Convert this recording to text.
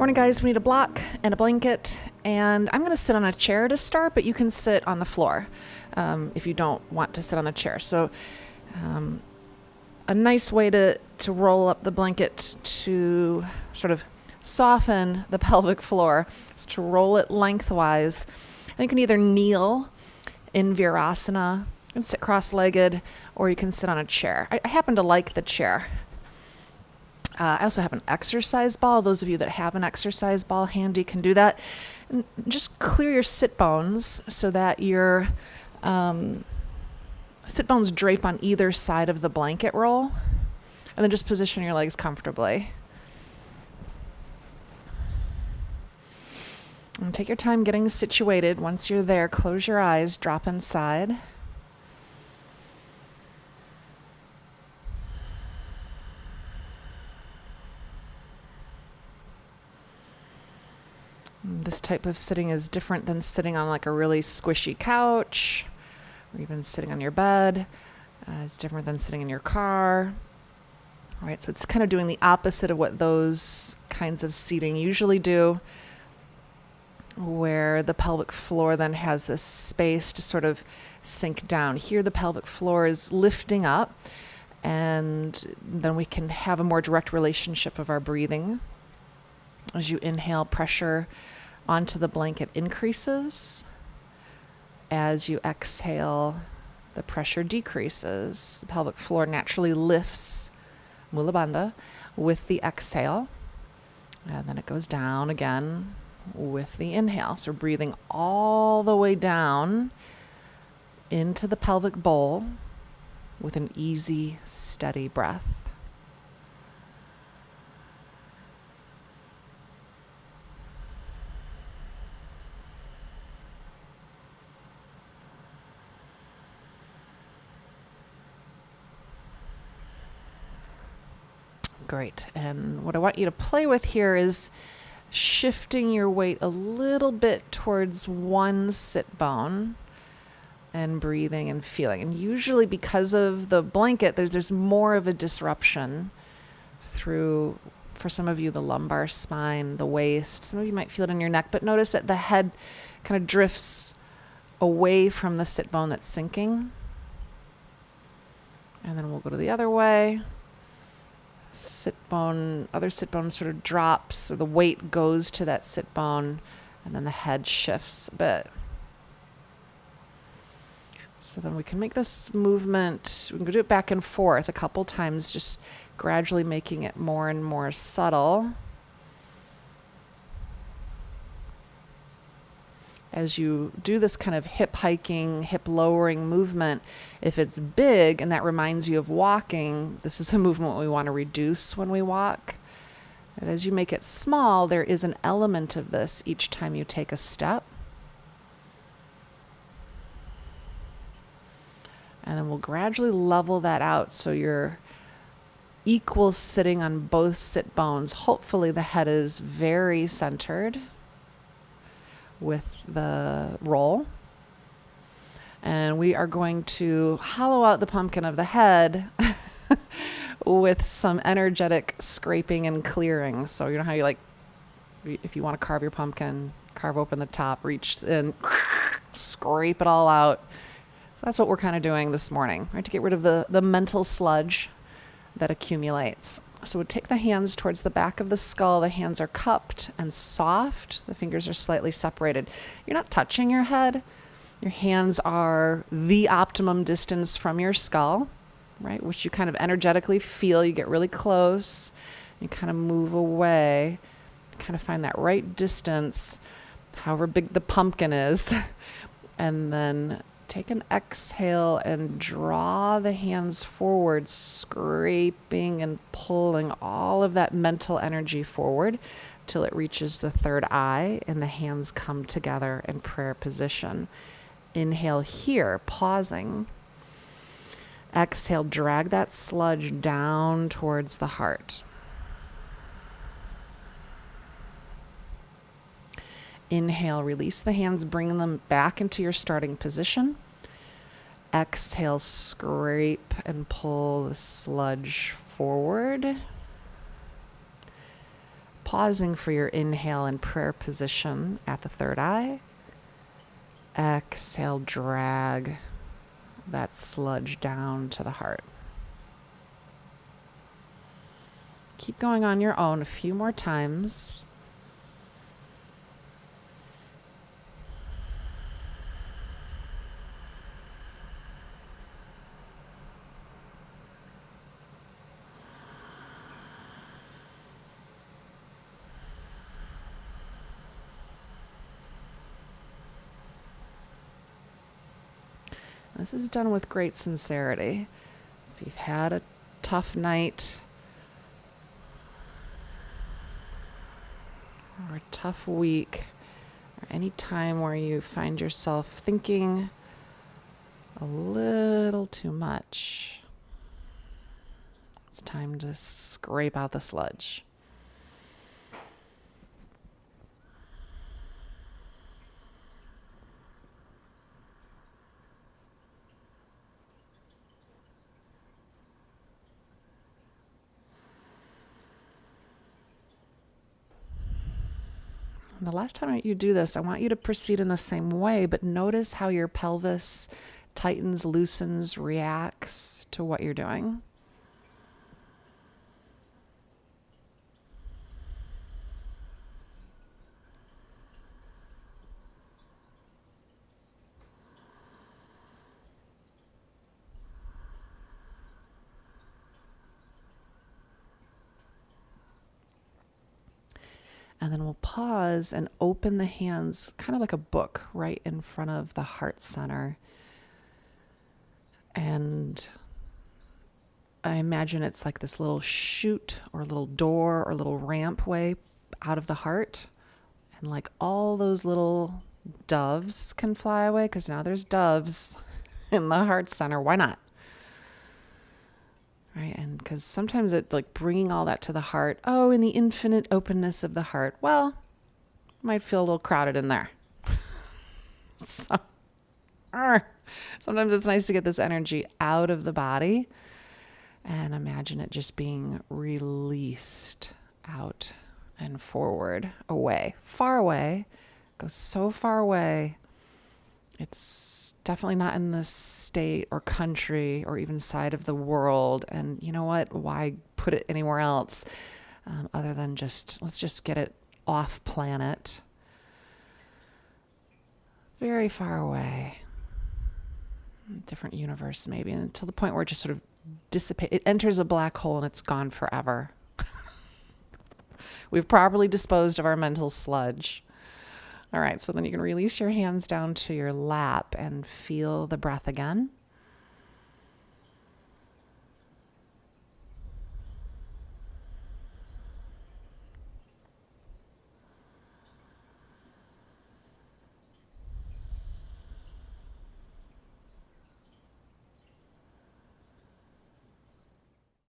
Morning, guys. We need a block and a blanket, and I'm going to sit on a chair to start, but you can sit on the floor if you don't want to sit on the chair. So a nice way to roll up the blanket to sort of soften the pelvic floor is to roll it lengthwise. And you can either kneel in Virasana and sit cross-legged, or you can sit on a chair. I happen to like the chair. I also have an exercise ball. Those of you that have an exercise ball handy can do that. And just clear your sit bones so that your sit bones drape on either side of the blanket roll. And then just position your legs comfortably. And take your time getting situated. Once you're there, close your eyes, drop inside. This type of sitting is different than sitting on like a really squishy couch or even sitting on your bed. It's different than sitting in your car. All right, so it's kind of doing the opposite of what those kinds of seating usually do, where the pelvic floor then has this space to sort of sink down. Here, the pelvic floor is lifting up, and then we can have a more direct relationship of our breathing. As you inhale, pressure onto the blanket increases. As you exhale, the pressure decreases. The pelvic floor naturally lifts, Mula Bandha, with the exhale. And then it goes down again with the inhale. So breathing all the way down into the pelvic bowl with an easy, steady breath. Great. And what I want you to play with here is shifting your weight a little bit towards one sit bone and breathing and feeling. And usually because of the blanket, there's more of a disruption through, for some of you, the lumbar spine, the waist. Some of you might feel it in your neck, but notice that the head kind of drifts away from the sit bone that's sinking. And then we'll go to the other way. Sit bone, other sit bone sort of drops, so the weight goes to that sit bone, and then the head shifts a bit. So then we can make this movement, we can do it back and forth a couple times, just gradually making it more and more subtle. As you do this kind of hip hiking, hip lowering movement, if it's big and that reminds you of walking, this is a movement we want to reduce when we walk. And as you make it small, there is an element of this each time you take a step. And then we'll gradually level that out so you're equal sitting on both sit bones. Hopefully the head is very centered with the roll. And we are going to hollow out the pumpkin of the head with some energetic scraping and clearing. So you know how you like, if you want to carve your pumpkin, carve open the top, reach in, scrape it all out. So that's what we're kind of doing this morning, right? To get rid of the mental sludge that accumulates. So we'll take the hands towards the back of the skull. The hands are cupped and soft. The fingers are slightly separated. You're not touching your head. Your hands are the optimum distance from your skull, right? Which you kind of energetically feel. You get really close. You kind of move away. Kind of find that right distance, however big the pumpkin is. And then take an exhale and draw the hands forward, scraping and pulling all of that mental energy forward till it reaches the third eye and the hands come together in prayer position. Inhale here, pausing. Exhale, drag that sludge down towards the heart. Inhale, release the hands, bring them back into your starting position. Exhale, scrape and pull the sludge forward. pausing for your inhale in prayer position at the third eye. Exhale, drag that sludge down to the heart. Keep going on your own a few more times. This is done with great sincerity. If you've had a tough night or a tough week, or any time where you find yourself thinking a little too much, it's time to scrape out the sludge. And the last time you do this, I want you to proceed in the same way, but notice how your pelvis tightens, loosens, reacts to what you're doing. And then we'll pause and open the hands, kind of like a book, right in front of the heart center. And I imagine it's like this little chute or little door or little ramp way out of the heart. And like all those little doves can fly away, because now there's doves in the heart center. Why not? Right, and because sometimes it's like bringing all that to the heart. Oh, in the infinite openness of the heart. Well, might feel a little crowded in there. So, sometimes it's nice to get this energy out of the body and imagine it just being released out and forward, away, far away. Goes so far away. It's definitely not in this state or country or even side of the world. And you know what? Why put it anywhere else other than let's just get it off planet. Very far away. Different universe maybe. And to the point where it just sort of dissipates. It enters a black hole and it's gone forever. We've properly disposed of our mental sludge. All right, so then you can release your hands down to your lap and feel the breath again.